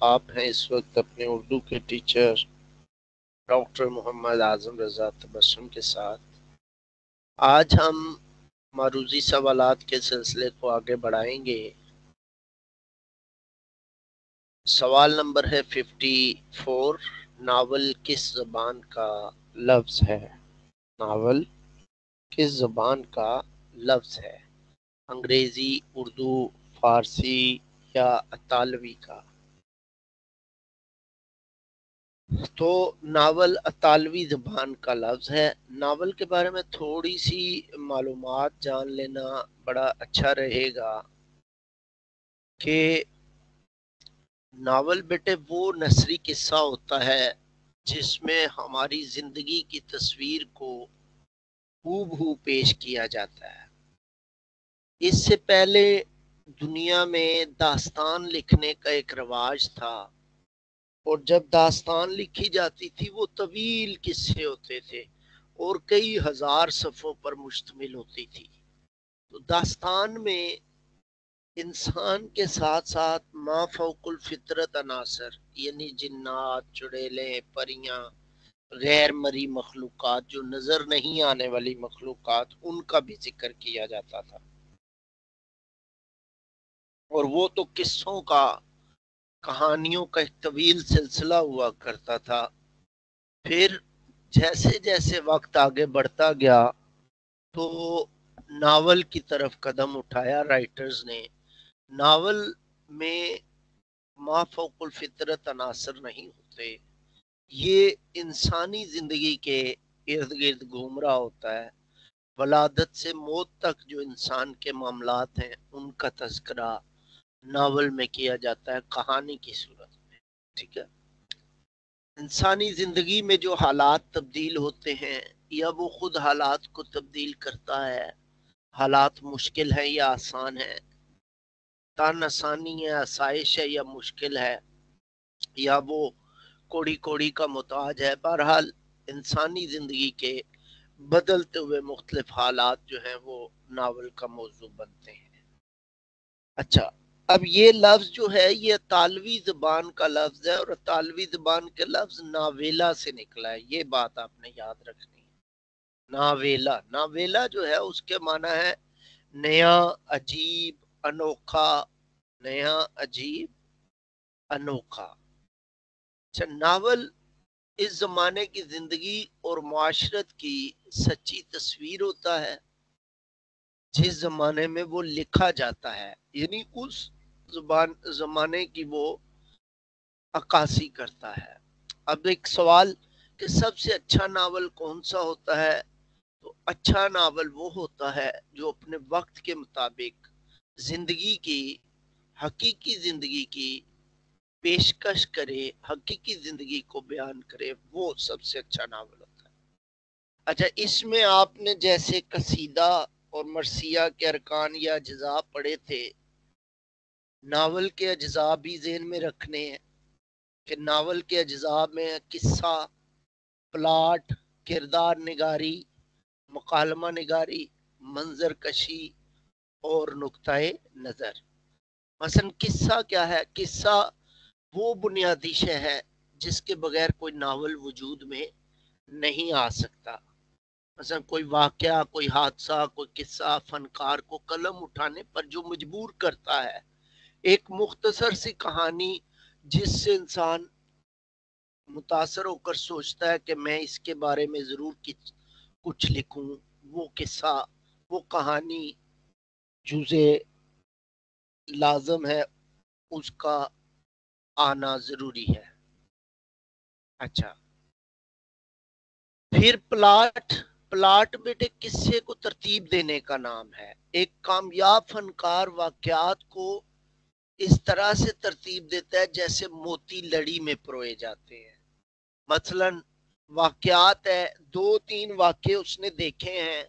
آپ ہیں اس وقت اپنے اردو کے ٹیچر ڈاکٹر محمد اعظم رضا تبسم کے ساتھ۔ آج ہم معروضی سوالات کے سلسلے کو آگے بڑھائیں گے۔ سوال نمبر ہے 54، ناول کس زبان کا لفظ ہے؟ ناول کس زبان کا لفظ ہے؟ انگریزی، اردو، فارسی یا اطالوی کا؟ تو ناول اطالوی زبان کا لفظ ہے۔ ناول کے بارے میں تھوڑی سی معلومات جان لینا بڑا اچھا رہے گا کہ ناول بیٹے وہ نثری قصہ ہوتا ہے جس میں ہماری زندگی کی تصویر کو ہو پیش کیا جاتا ہے۔ اس سے پہلے دنیا میں داستان لکھنے کا ایک رواج تھا، اور جب داستان لکھی جاتی تھی وہ طویل قصے ہوتے تھے اور کئی ہزار صفحوں پر مشتمل ہوتی تھی۔ تو داستان میں انسان کے ساتھ ساتھ ما فوق الفطرت عناصر، یعنی جنات، چڑیلیں، پریاں، غیر مری مخلوقات جو نظر نہیں آنے والی مخلوقات، ان کا بھی ذکر کیا جاتا تھا۔ اور وہ تو قصوں کا، کہانیوں کا ایک طویل سلسلہ ہوا کرتا تھا۔ پھر جیسے جیسے وقت آگے بڑھتا گیا تو ناول کی طرف قدم اٹھایا رائٹرز نے۔ ناول میں ما فوق الفطرت عناصر نہیں ہوتے، یہ انسانی زندگی کے ارد گرد گھوم رہا ہوتا ہے۔ ولادت سے موت تک جو انسان کے معاملات ہیں ان کا تذکرہ ناول میں کیا جاتا ہے کہانی کی صورت میں، ٹھیک ہے۔ انسانی زندگی میں جو حالات تبدیل ہوتے ہیں یا وہ خود حالات کو تبدیل کرتا ہے، حالات مشکل ہیں یا آسان ہیں، تن آسانی ہے، آسائش ہے یا مشکل ہے، یا وہ کوڑی کوڑی کا محتاج ہے، بہرحال انسانی زندگی کے بدلتے ہوئے مختلف حالات جو ہیں وہ ناول کا موضوع بنتے ہیں۔ اچھا، اب یہ لفظ جو ہے یہ اطالوی زبان کا لفظ ہے، اور اطالوی زبان کے لفظ ناویلا سے نکلا ہے، یہ بات آپ نے یاد رکھنی ہے۔ ناویلا، ناویلا جو ہے اس کے معنی ہے نیا، عجیب، انوکھا، نیا، عجیب، انوکھا۔ اچھا، ناول اس زمانے کی زندگی اور معاشرت کی سچی تصویر ہوتا ہے جس زمانے میں وہ لکھا جاتا ہے، یعنی اس زمانے کی وہ عکاسی کرتا ہے۔ اب ایک سوال کہ سب سے اچھا ناول کون سا ہوتا ہے؟ تو اچھا ناول وہ ہوتا ہے جو اپنے وقت کے مطابق زندگی کی، حقیقی زندگی کی پیشکش کرے، حقیقی زندگی کو بیان کرے، وہ سب سے اچھا ناول ہوتا ہے۔ اچھا، اس میں آپ نے جیسے قصیدہ اور مرثیہ کے ارکان یا اجزاء پڑھے تھے، ناول کے اجزاء بھی ذہن میں رکھنے ہیں کہ ناول کے اجزاء میں قصہ، پلاٹ، کردار نگاری، مکالمہ نگاری، منظر کشی اور نقطۂ نظر۔ مثلا قصہ کیا ہے؟ قصہ وہ بنیادی شے ہے جس کے بغیر کوئی ناول وجود میں نہیں آ سکتا۔ مثلا کوئی واقعہ، کوئی حادثہ، کوئی قصہ فنکار کو قلم اٹھانے پر جو مجبور کرتا ہے، ایک مختصر سی کہانی جس سے انسان متاثر ہو کر سوچتا ہے کہ میں اس کے بارے میں ضرور کچھ لکھوں، وہ قصہ، وہ کہانی جزے لازم ہے اس کا آنا ضروری ہے۔ اچھا، پھر پلاٹ، پلاٹ بیٹے قصے کو ترتیب دینے کا نام ہے۔ ایک کامیاب فنکار واقعات کو اس طرح سے ترتیب دیتا ہے جیسے موتی لڑی میں پروئے جاتے ہیں۔ مثلا واقعات ہے، دو تین واقعے اس نے دیکھے ہیں،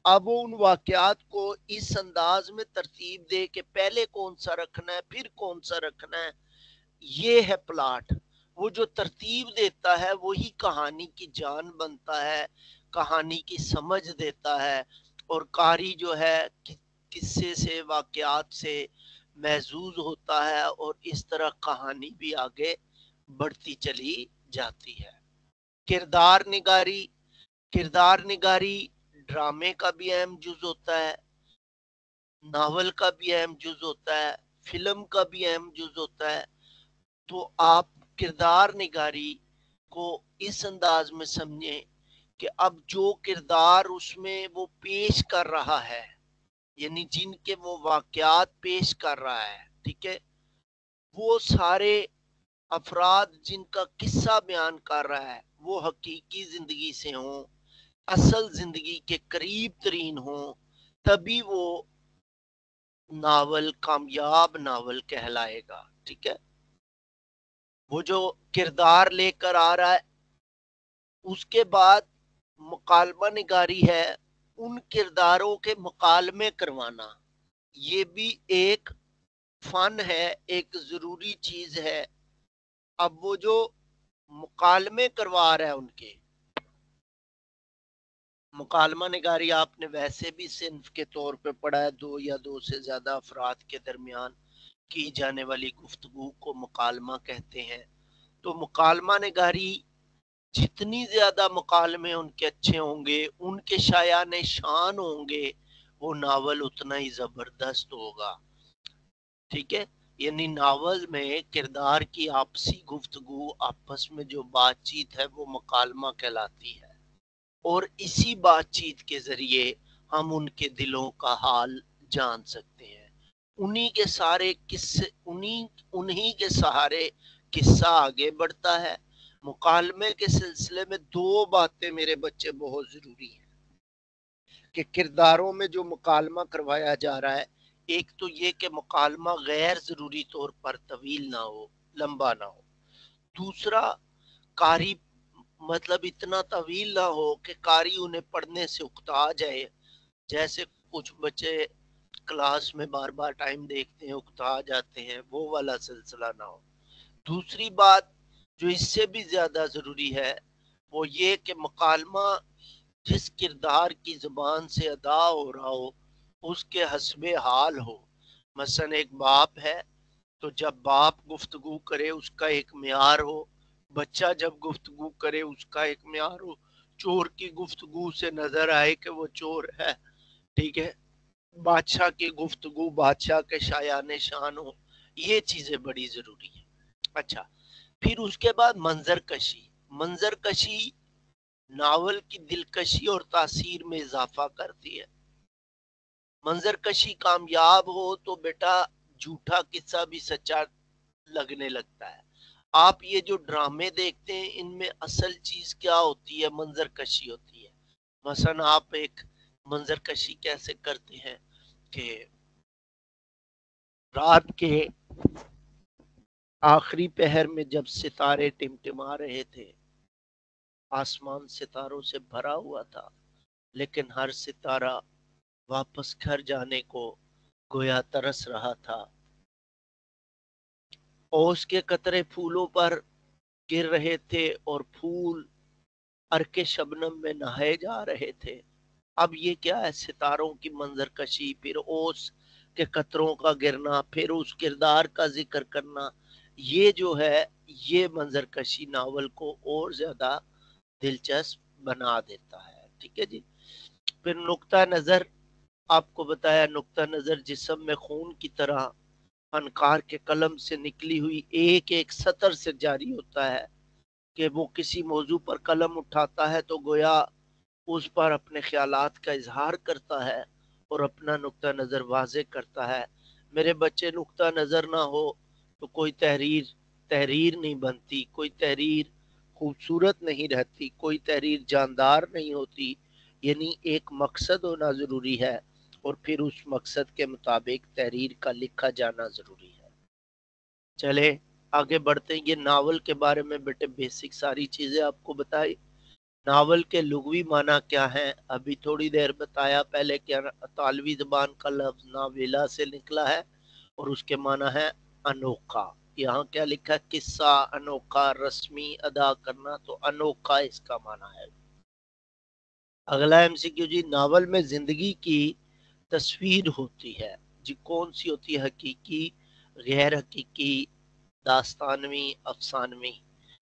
اب وہ ان واقعات کو اس انداز میں ترتیب دے کہ پہلے کون سا رکھنا ہے پھر کون سا رکھنا ہے، یہ ہے پلاٹ۔ وہ جو ترتیب دیتا ہے وہی کہانی کی جان بنتا ہے، کہانی کی سمجھ دیتا ہے، اور قاری جو ہے قصے سے، واقعات سے محظوظ ہوتا ہے اور اس طرح کہانی بھی آگے بڑھتی چلی جاتی ہے۔ کردار نگاری ڈرامے کا بھی اہم جز ہوتا ہے، ناول کا بھی اہم جز ہوتا ہے، فلم کا بھی اہم جز ہوتا ہے۔ تو آپ کردار نگاری کو اس انداز میں سمجھیں کہ اب جو کردار اس میں وہ پیش کر رہا ہے، یعنی جن کے وہ واقعات پیش کر رہا ہے، ٹھیک ہے، وہ سارے افراد جن کا قصہ بیان کر رہا ہے وہ حقیقی زندگی سے ہوں، اصل زندگی کے قریب ترین ہوں، تبھی وہ ناول کامیاب ناول کہلائے گا، ٹھیک ہے۔ وہ جو کردار لے کر آ رہا ہے، اس کے بعد مکالمہ نگاری ہے، ان کرداروں کے مکالمے کروانا، یہ بھی ایک فن ہے، ایک ضروری چیز ہے۔ اب وہ جو مکالمے کروا رہا ہے، ان کے مکالمہ نگاری آپ نے ویسے بھی صنف کے طور پہ پڑھا ہے، دو یا دو سے زیادہ افراد کے درمیان کی جانے والی گفتگو کو مکالمہ کہتے ہیں۔ تو مکالمہ نگاری جتنی زیادہ مکالمے ان کے اچھے ہوں گے، ان کے شایان شان ہوں گے، وہ ناول اتنا ہی زبردست ہوگا، ٹھیک ہے۔ یعنی ناول میں کردار کی آپسی گفتگو، آپس میں جو بات چیت ہے وہ مکالمہ کہلاتی ہے، اور اسی بات چیت کے ذریعے ہم ان کے دلوں کا حال جان سکتے ہیں۔ انہی کے سہارے قصہ آگے بڑھتا ہے۔ مکالمے کے سلسلے میں دو باتیں میرے بچے بہت ضروری ہیں کہ کرداروں میں جو مکالمہ کروایا جا رہا ہے، ایک تو یہ کہ مکالمہ غیر ضروری طور پر طویل نہ ہو، لمبا نہ ہو۔ دوسرا، قاری مطلب اتنا طویل نہ ہو کہ قاری انہیں پڑھنے سے اکتا جائے، جیسے کچھ بچے کلاس میں بار بار ٹائم دیکھتے ہیں اکتا جاتے ہیں، وہ والا سلسلہ نہ ہو۔ دوسری بات جو اس سے بھی زیادہ ضروری ہے وہ یہ کہ مکالمہ جس کردار کی زبان سے ادا ہو رہا ہو اس کے حسب حال ہو۔ مثلا ایک باپ ہے تو جب باپ گفتگو کرے اس کا ایک معیار ہو، بچہ جب گفتگو کرے اس کا ایک معیار ہو، چور کی گفتگو سے نظر آئے کہ وہ چور ہے، ٹھیک ہے، بادشاہ کی گفتگو بادشاہ کے شایان شان ہو، یہ چیزیں بڑی ضروری ہیں۔ اچھا، پھر اس کے بعد منظر کشی ناول کی دلکشی اور تاثیر میں اضافہ کرتی ہے۔ منظر کشی کامیاب ہو تو بیٹا جھوٹا قصہ بھی سچا لگنے لگتا ہے۔ آپ یہ جو ڈرامے دیکھتے ہیں ان میں اصل چیز کیا ہوتی ہے؟ منظر کشی ہوتی ہے۔ مثلا آپ ایک منظر کشی کیسے کرتے ہیں کہ رات کے آخری پہر میں جب ستارے ٹمٹما رہے تھے، آسمان ستاروں سے بھرا ہوا تھا، لیکن ہر ستارہ واپس گھر جانے کو گویا ترس رہا تھا، اوس کے قطرے پھولوں پر گر رہے تھے اور پھول ارک شبنم میں نہائے جا رہے تھے۔ اب یہ کیا ہے؟ ستاروں کی منظر کشی، پھر اوس کے قطروں کا گرنا، پھر اس کردار کا ذکر کرنا، یہ جو ہے یہ منظر کشی ناول کو اور زیادہ دلچسپ بنا دیتا ہے، ٹھیک ہے جی۔ پھر نقطہ نظر، آپ کو بتایا نقطہ نظر جسم میں خون کی طرح فنکار کے قلم سے نکلی ہوئی ایک ایک سطر سے جاری ہوتا ہے کہ وہ کسی موضوع پر قلم اٹھاتا ہے تو گویا اس پر اپنے خیالات کا اظہار کرتا ہے اور اپنا نقطہ نظر واضح کرتا ہے۔ میرے بچے، نقطہ نظر نہ ہو تو کوئی تحریر نہیں بنتی، کوئی تحریر خوبصورت نہیں رہتی، کوئی تحریر جاندار نہیں ہوتی۔ یعنی ایک مقصد ہونا ضروری ہے اور پھر اس مقصد کے مطابق تحریر کا لکھا جانا ضروری ہے۔ چلے آگے بڑھتے ہیں۔ یہ ناول کے بارے میں بیٹے بیسک ساری چیزیں آپ کو بتائی۔ ناول کے لغوی معنی کیا ہیں ابھی تھوڑی دیر بتایا، پہلے کیا اطالوی زبان کا لفظ ناویلا سے نکلا ہے اور اس کے معنی ہے انوکھا۔ یہاں کیا لکھا ہے؟ قصہ انوکھا، رسمی، ادا کرنا، تو انوکھا اس کا معنی ہے۔ اگلا ایم سی کیو جی، ناول میں زندگی کی تصویر ہوتی ہے۔ جی کون سی ہوتی ہے حقیقی، غیر حقیقی، داستانوی، افسانوی؟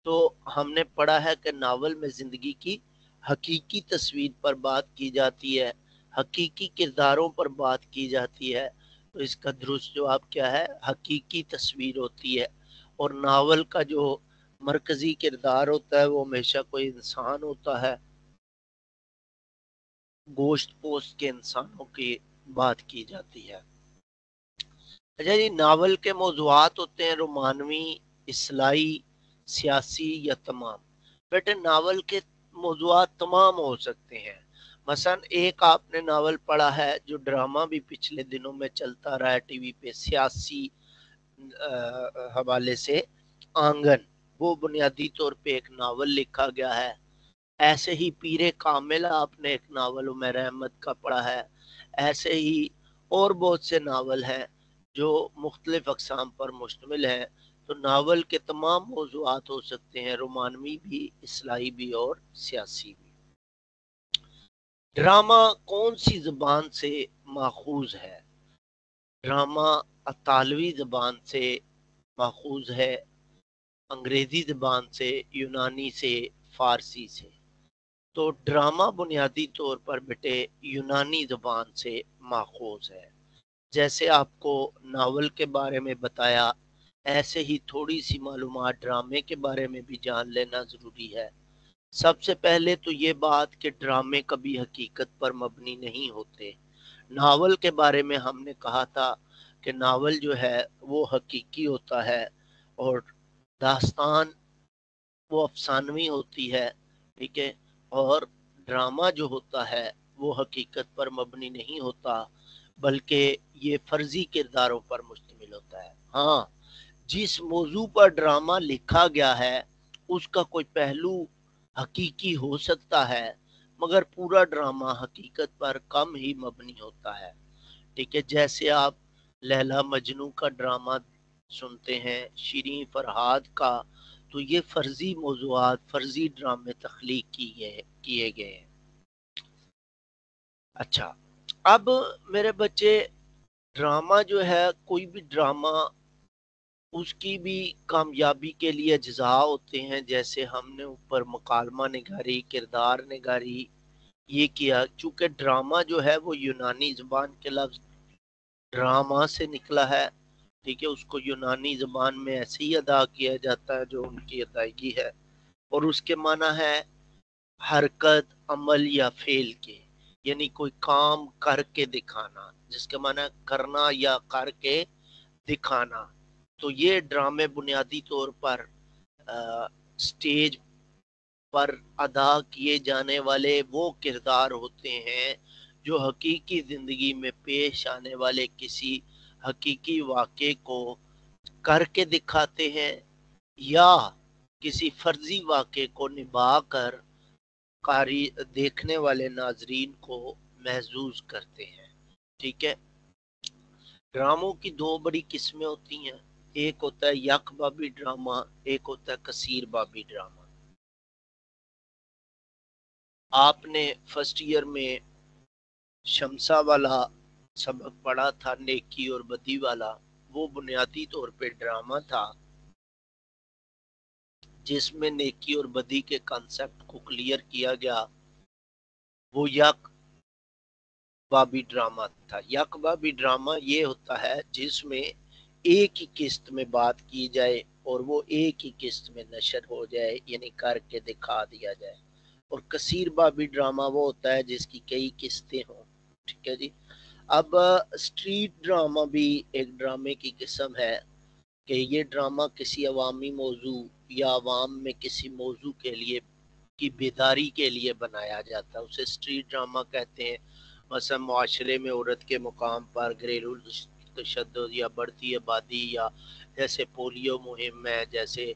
تو ہم نے پڑھا ہے کہ ناول میں زندگی کی حقیقی تصویر پر بات کی جاتی ہے، حقیقی کرداروں پر بات کی جاتی ہے، تو اس کا درست جواب کیا ہے؟ حقیقی تصویر ہوتی ہے۔ اور ناول کا جو مرکزی کردار ہوتا ہے وہ ہمیشہ کوئی انسان ہوتا ہے، گوشت پوست کے انسانوں کی بات کی جاتی ہے۔ اچھا جی، ناول کے موضوعات ہوتے ہیں رومانوی، اصلاحی، سیاسی یا تمام؟ بیٹے ناول کے موضوعات تمام ہو سکتے ہیں۔ مثلا ایک آپ نے ناول پڑھا ہے جو ڈرامہ بھی پچھلے دنوں میں چلتا رہا ہے ٹی وی پہ، سیاسی حوالے سے، آنگن، وہ بنیادی طور پہ ایک ناول لکھا گیا ہے۔ ایسے ہی پیر کامل آپ نے ایک ناول عمیر احمد کا پڑھا ہے۔ ایسے ہی اور بہت سے ناول ہیں جو مختلف اقسام پر مشتمل ہیں۔ تو ناول کے تمام موضوعات ہو سکتے ہیں، رومانوی بھی، اصلاحی بھی اور سیاسی بھی۔ ڈرامہ کون سی زبان سے ماخوذ ہے؟ ڈرامہ اطالوی زبان سے ماخوذ ہے، انگریزی زبان سے، یونانی سے، فارسی سے۔ تو ڈرامہ بنیادی طور پر بیٹے یونانی زبان سے ماخوذ ہے۔ جیسے آپ کو ناول کے بارے میں بتایا، ایسے ہی تھوڑی سی معلومات ڈرامے کے بارے میں بھی جان لینا ضروری ہے۔ سب سے پہلے تو یہ بات کہ ڈرامے کبھی حقیقت پر مبنی نہیں ہوتے۔ ناول کے بارے میں ہم نے کہا تھا کہ ناول جو ہے وہ حقیقی ہوتا ہے اور داستان وہ افسانوی ہوتی ہے، ٹھیک ہے، اور ڈرامہ جو ہوتا ہے وہ حقیقت پر مبنی نہیں ہوتا بلکہ یہ فرضی کرداروں پر مشتمل ہوتا ہے۔ ہاں، جس موضوع پر ڈرامہ لکھا گیا ہے اس کا کوئی پہلو حقیقی ہو سکتا ہے مگر پورا ڈرامہ حقیقت پر کم ہی مبنی ہوتا ہے، ٹھیک ہے۔ جیسے آپ لیلا مجنو کا ڈرامہ سنتے ہیں، شیریں فرہاد کا، تو یہ فرضی موضوعات، فرضی ڈرامے تخلیق کیے گئے ہیں۔ اچھا، اب میرے بچے ڈرامہ جو ہے، کوئی بھی ڈرامہ اس کی بھی کامیابی کے لیے اجزاء ہوتے ہیں، جیسے ہم نے اوپر مکالمہ نگاری، کردار نگاری یہ کیا۔ چونکہ ڈرامہ جو ہے وہ یونانی زبان کے لفظ ڈراما سے نکلا ہے، ٹھیک ہے، اس کو یونانی زبان میں ایسے ہی ادا کیا جاتا ہے جو ان کی ادائیگی ہے، اور اس کے معنی ہے حرکت، عمل یا فعل کے، یعنی کوئی کام کر کے دکھانا، جس کا معنی ہے کرنا یا کر کے دکھانا۔ تو یہ ڈرامے بنیادی طور پر سٹیج پر ادا کیے جانے والے وہ کردار ہوتے ہیں جو حقیقی زندگی میں پیش آنے والے کسی حقیقی واقعے کو کر کے دکھاتے ہیں یا کسی فرضی واقعے کو نبھا کر قاری دیکھنے والے ناظرین کو محظوظ کرتے ہیں، ٹھیک ہے۔ ڈراموں کی دو بڑی قسمیں ہوتی ہیں، ایک ہوتا ہے یک بابی ڈرامہ، ایک ہوتا ہے کثیر بابی ڈرامہ۔ آپ نے فرسٹ ایئر میں شمسا والا سبق پڑھا تھا، نیکی اور بدی والا، وہ بنیادی طور پہ ڈرامہ تھا جس میں نیکی اور بدی کے کانسیپٹ کو کلیئر کیا گیا۔ وہ یک بابی ڈرامہ تھا۔ یک بابی ڈرامہ یہ ہوتا ہے جس میں ایک ہی قسط میں بات کی جائے اور وہ ایک ہی قسط میں نشر ہو جائے، یعنی کر کے دکھا دیا جائے۔ اور کثیر بابی ڈرامہ وہ ہوتا ہے جس کی کئی قسطیں ہوں، ٹھیک ہے جی۔ اب سٹریٹ ڈرامہ بھی ایک ڈرامے کی قسم ہے کہ یہ ڈرامہ کسی عوامی موضوع یا عوام میں کسی موضوع کے لیے کی بیداری کے لیے بنایا جاتا ہے، اسے سٹریٹ ڈرامہ کہتے ہیں۔ مثلا معاشرے میں عورت کے مقام پر گھریلو تشدد یا بڑھتی آبادی، یا جیسے پولیو مہم ہے، جیسے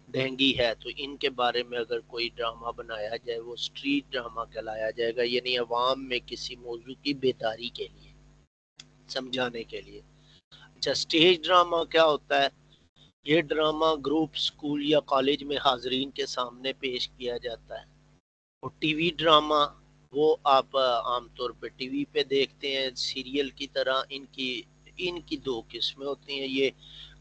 ڈینگی ہے، تو ان کے بارے میں اگر کوئی ڈرامہ بنایا جائے وہ سٹریٹ ڈرامہ کہلایا جائے گا، یعنی عوام میں کسی موضوع کی بیداری کے لیے، سمجھانے کے لیے۔ اچھا، سٹیج ڈرامہ کیا ہوتا ہے؟ یہ ڈرامہ گروپ، سکول یا کالج میں حاضرین کے سامنے پیش کیا جاتا ہے۔ اور ٹی وی ڈرامہ وہ آپ عام طور پہ ٹی وی پہ دیکھتے ہیں، سیریل کی طرح ان کی دو قسمیں ہوتی ہیں. یہ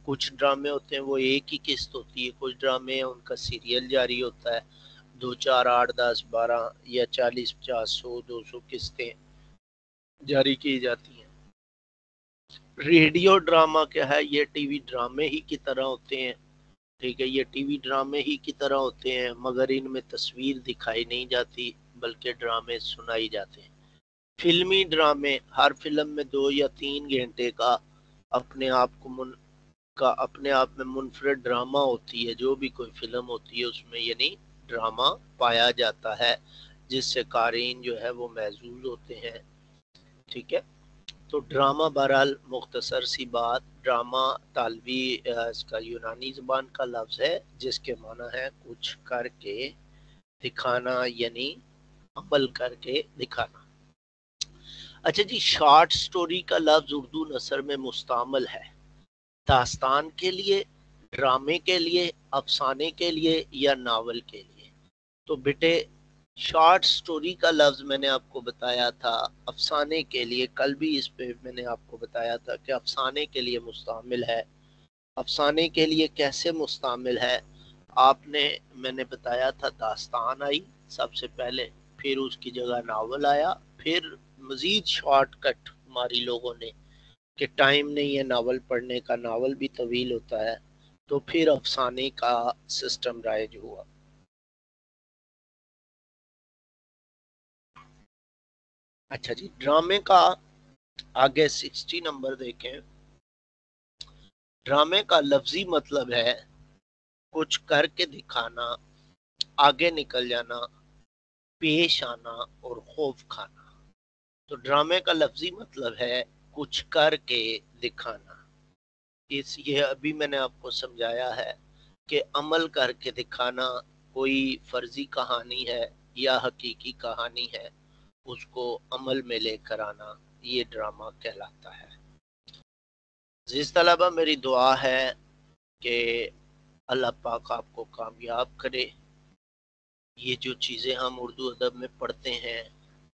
کچھ ڈرامے ہوتے ہیں وہ ایک ہی قسط ہوتی ہے, کچھ ڈرامے ہیں ان کا سیریل جاری ہوتا ہے, 2 4 8 10 12 یا 40 50 100 200 قسطیں جاری کی جاتی ہیں. ریڈیو ڈراما کیا ہے, یہ ٹی وی ڈرامے ہی کی طرح ہوتے ہیں. ٹھیک ہے, یہ ٹی وی ڈرامے ہی کی طرح ہوتے ہیں مگر ان میں تصویر دکھائی نہیں جاتی بلکہ ڈرامے سنائی جاتے ہیں. فلمی ڈرامے, ہر فلم میں 2 یا 3 گھنٹے کا اپنے آپ میں منفرد ڈرامہ ہوتی ہے. جو بھی کوئی فلم ہوتی ہے اس میں یعنی ڈرامہ پایا جاتا ہے جس سے قارئین جو ہے وہ محظوظ ہوتے ہیں. ٹھیک ہے, تو ڈرامہ بہرحال مختصر سی بات, ڈرامہ طالوی اس کا یونانی زبان کا لفظ ہے جس کے معنی ہے کچھ کر کے دکھانا یعنی عمل کر کے دکھانا. اچھا جی, شارٹ سٹوری کا لفظ اردو نثر میں مستعمل ہے داستان کے لیے, ڈرامے کے لیے, افسانے کے لیے یا ناول کے لیے. تو بیٹے شارٹ سٹوری کا لفظ میں نے آپ کو بتایا تھا افسانے کے لیے, کل بھی اس پہ میں نے آپ کو بتایا تھا کہ افسانے کے لیے مستعمل ہے. افسانے کے لیے کیسے مستعمل ہے, میں نے بتایا تھا داستان آئی سب سے پہلے, پھر اس کی جگہ ناول آیا, پھر مزید شارٹ کٹ ہماری لوگوں نے کہ ٹائم نہیں ہے ناول پڑھنے کا, ناول بھی طویل ہوتا ہے, تو پھر افسانے کا سسٹم رائج ہوا. اچھا جی, ڈرامے کا آگے 60 نمبر دیکھیں. ڈرامے کا لفظی مطلب ہے کچھ کر کے دکھانا, آگے نکل جانا, پیش آنا اور خوف کھانا. تو ڈرامے کا لفظی مطلب ہے کچھ کر کے دکھانا. یہ ابھی میں نے آپ کو سمجھایا ہے کہ عمل کر کے دکھانا کوئی فرضی کہانی ہے یا حقیقی کہانی ہے, اس کو عمل میں لے کر آنا, یہ ڈرامہ کہلاتا ہے. عزیز طلبہ, میری دعا ہے کہ اللہ پاک آپ کو کامیاب کرے. یہ جو چیزیں ہم اردو ادب میں پڑھتے ہیں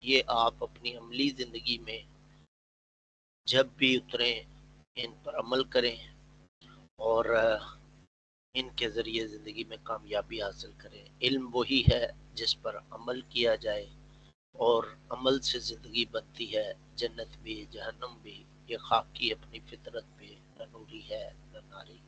یہ آپ اپنی عملی زندگی میں جب بھی اتریں ان پر عمل کریں اور ان کے ذریعے زندگی میں کامیابی حاصل کریں. علم وہی ہے جس پر عمل کیا جائے اور عمل سے زندگی بنتی ہے, جنت بھی جہنم بھی. یہ خاکی اپنی فطرت پہ نہ نوری ہے نہ ناری.